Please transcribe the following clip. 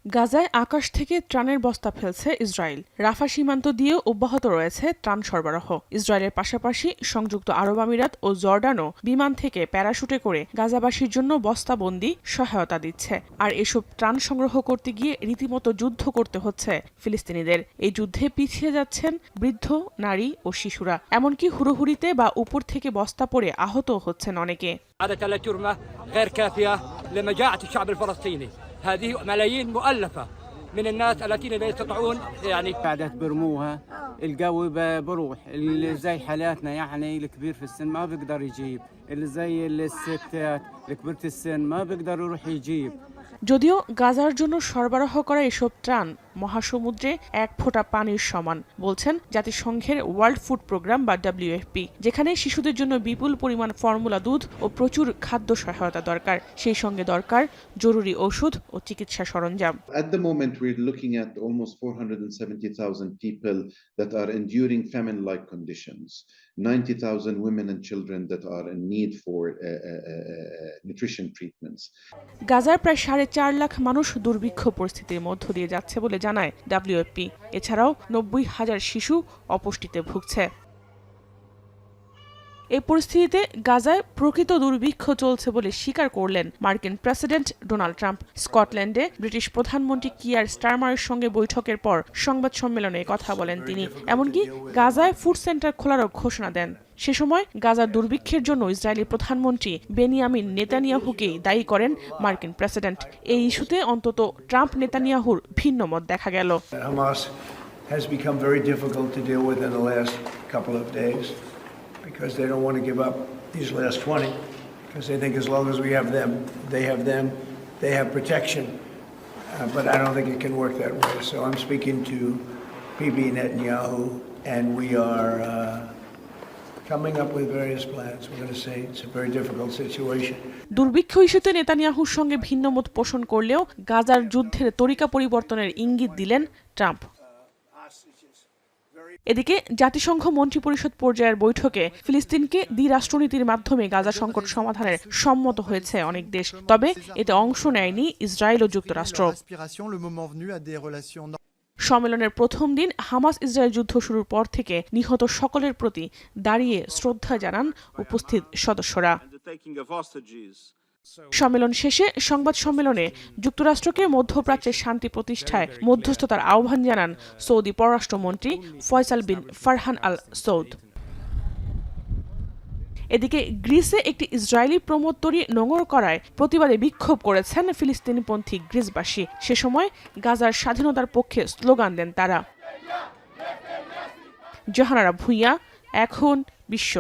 গাজায় আকাশ থেকে ত্রাণের বস্তা ফেলছে ইসরায়েল। রাফা সীমান্ত দিয়েও অব্যাহত রয়েছে ত্রাণ সরবরাহ। ইসরায়েলের পাশাপাশি সংযুক্ত আরব আমিরাত ও জর্ডানও বিমান থেকে প্যারাশুটে করে গাজাবাসীর জন্য বস্তাবন্দি সহায়তা দিচ্ছে। আর এসব ত্রাণ সংগ্রহ করতে গিয়ে রীতিমতো যুদ্ধ করতে হচ্ছে ফিলিস্তিনিদের। এই যুদ্ধে পিছিয়ে যাচ্ছেন বৃদ্ধ, নারী ও শিশুরা। এমনকি হুড়োহুড়িতে বা উপর থেকে বস্তা পড়ে আহত হচ্ছেন অনেকে। هذه ملايين مؤلفة من الناس الذين لا يستطيعون يعني قاعدة برموها الجو بروح اللي زي حالاتنا يعني الكبير في السن ما بيقدر يجيب اللي زي الستات الكبيرة السن ما بيقدر يروح يجيب যদিও গাজার জন্য সরবরাহ করা এসব ত্রাণ মহাসমুদ্রে এক ফোঁটা পানির সমান, বলছেন জাতিসংঘের ওয়ার্ল্ড ফুড প্রোগ্রাম বা WFP, যেখানে শিশুদের জন্য বিপুল পরিমাণ ফর্মুলা দুধ ও প্রচুর খাদ্য সহায়তা দরকার। সেই সঙ্গে দরকার জরুরি ওষুধ ও চিকিৎসা সরঞ্জাম। At the moment we're looking at almost 470,000 people that are enduring famine-like conditions, 90,000 women and children that are in need for nutrition treatments. গাজার প্রায় 4.5 লাখ মানুষ দুর্ভিক্ষ পরিস্থিতির মধ্য দিয়ে যাচ্ছে বলে জানায় WFP। এছাড়াও 90,000 শিশু অপুষ্টিতে ভুগছে। এই পরিস্থিতিতে গাজায় প্রকৃত দুর্ভিক্ষ চলছে বলে স্বীকার করলেন মার্কিন প্রেসিডেন্ট ডোনাল্ড ট্রাম্প। স্কটল্যান্ডে ব্রিটিশ প্রধানমন্ত্রী কিয়ার স্টারমারের সঙ্গে বৈঠকের পর সংবাদ সম্মেলনে কথা বলেন তিনি। এমনকি গাজায় ফুড সেন্টার খোলারও ঘোষণা দেন। সে সময় গাজার দুর্ভিক্ষের জন্য ইসরায়েলি প্রধানমন্ত্রী বেনিয়ামিন নেতানিয়াহুকেই দায়ী করেন মার্কিন প্রেসিডেন্ট। এই ইস্যুতে অন্তত ট্রাম্প নেতানিয়াহুর ভিন্ন মত দেখা গেল। has become very difficult to deal with in the last couple of days because they don't want to give up these last 20 because they think as long as we have them, they have protection. But I don't think it can work that way. So I'm speaking to Bibi Netanyahu and we are coming up with various plans. We're going to say it's a very difficult situation. দুর্ভিক্ষ ইস্যুতে নেতানিয়াহুর সঙ্গে ভিন্নমত পোষণ করলেও গাজার যুদ্ধের তরিকা পরিবর্তনের ইঙ্গিত দিলেন ট্রাম্প। এদিকে জাতিসংঘ মন্ত্রিপরিষদ পর্যায়ের বৈঠকে ফিলিস্তিনকে দ্বিরাষ্ট্রনীতির মাধ্যমে গাজা সংকট সমাধানের সম্মত হয়েছে অনেক দেশ। তবে এতে অংশ নেয়নি ইসরায়েল ও যুক্তরাষ্ট্র। সম্মেলনের প্রথম দিন হামাস ইসরায়েল যুদ্ধ শুরুর পর থেকে নিহত সকলের প্রতি দাঁড়িয়ে শ্রদ্ধা জানান উপস্থিত সদস্যরা। সম্মেলন শেষে সংবাদ সম্মেলনে যুক্তরাষ্ট্রকে মধ্যপ্রাচ্যের শান্তি প্রতিষ্ঠায় মধ্যস্থতার আহ্বান জানান সৌদি পররাষ্ট্রমন্ত্রী ফয়সাল বিন ফারহান আল সৌদ। এদিকে গ্রিসে একটি ইসরায়েলি প্রমোত্তরি নোঙর করায় প্রতিবাদে বিক্ষোভ করেছেন ফিলিস্তিনিপন্থী গ্রিসবাসী। সে সময় গাজার স্বাধীনতার পক্ষে স্লোগান দেন তারা। জাহানারা ভুঁইয়া, এখন বিশ্ব।